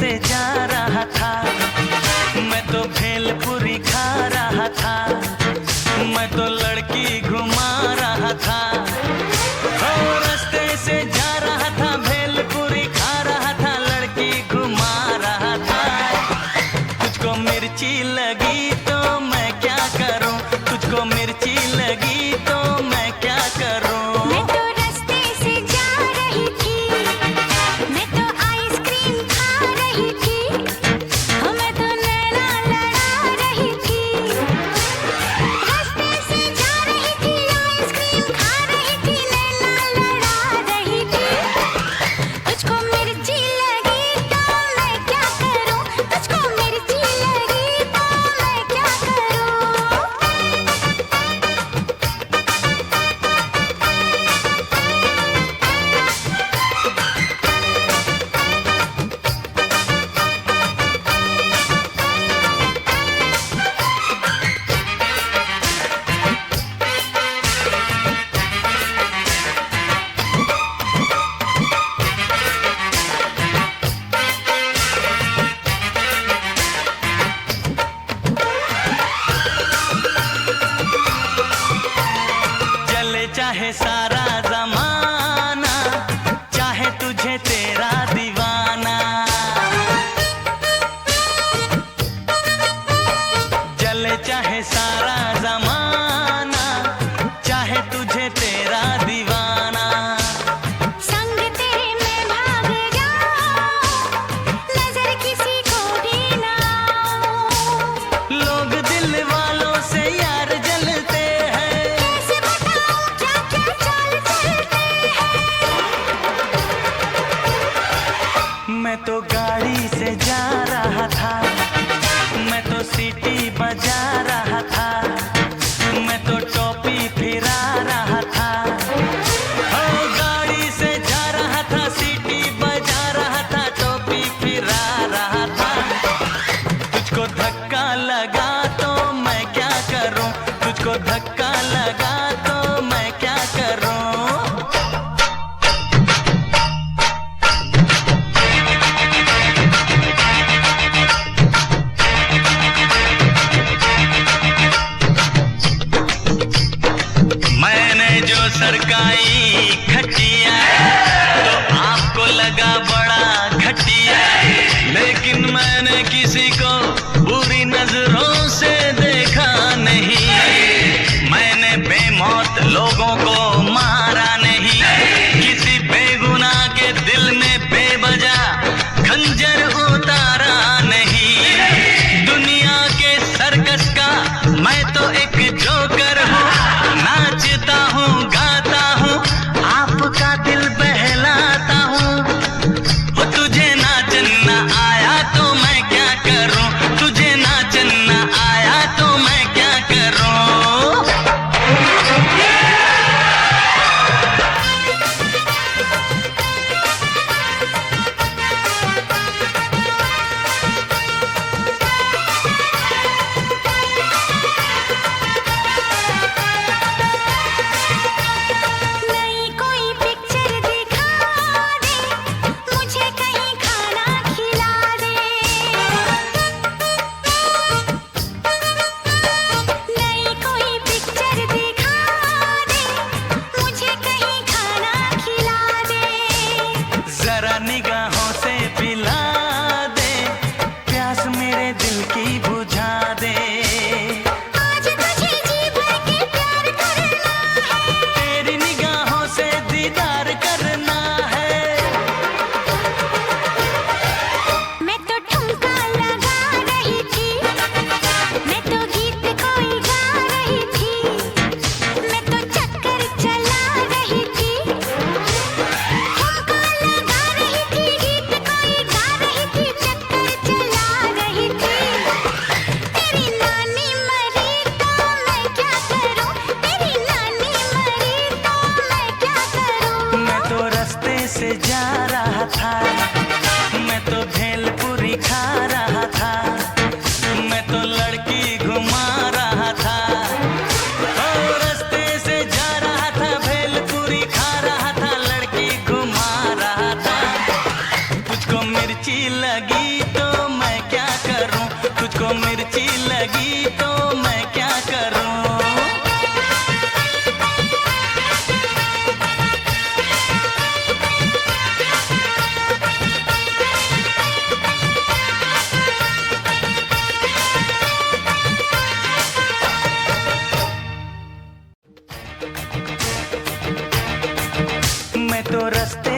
से जा रहा था, मैं तो भेलपुरी खा रहा था, मैं तो लड़की घुमा रहा था। ओ रास्ते से जा रहा था, भेलपुरी खा रहा था, लड़की घुमा रहा था। तुझको मिर्ची लगी तो मैं क्या करूं, तुझको मिर्ची लगी तो मैं क्या करूं। मैं तो रास्ते से जा रही थी, मैं तो आइसक्रीम खा रही थी, मैं तो नैना लड़ा रही थी। रास्ते से जा रही थी, आइसक्रीम खा रही थी, नैना लड़ा रही थी। तुझको मिर्ची लगी तो मैं क्या करूं, तुझको मिर्ची लगी तो मैं क्या करूं। चले चाहे सारा जमाना, चाहे तुझे तेरा दीवाना। चले चाहे सारा जमाना, चाहे तुझे तेरा दीवाना। संग तेरे मैं भाग जाऊं, नजर किसी को भी ना आऊं। लोग दिल वालों से यार जलते हैं, कैसे बताऊं क्या क्या चाल चलते हैं। मैं तो गाड़ी से जा रहा था, मैं तो सीटी बजा रहा था, मैं तो टोपी फिरा रहा था। ओ गाड़ी से जा रहा था, सीटी बजा रहा था, टोपी फिरा रहा था। तुझको धक्का लगा तो मैं क्या करूं, तुझको धक्का लगा तो मैं क्या करूं। मैंने जो सरकाई खटिया तो आपको लगा बड़ा घटिया, लेकिन मैंने किसी को बुरी नजरों से देखा नहीं। मैंने बेमौत लोगों को मारा नहीं, किसी बेगुनाह के दिल में बेवजह खंजर उतारा नहीं। दुनिया के सर्कस का मैं तो एक जोकर हूँ, नाचता हूँ गाता हूँ, आपका दिल बहलाता हूँ। वो तुझे नाचना आया तो मैं क्या करूँ, तुझे नाचना आया तो मैं क्या करूँ। मैं तो रास्ते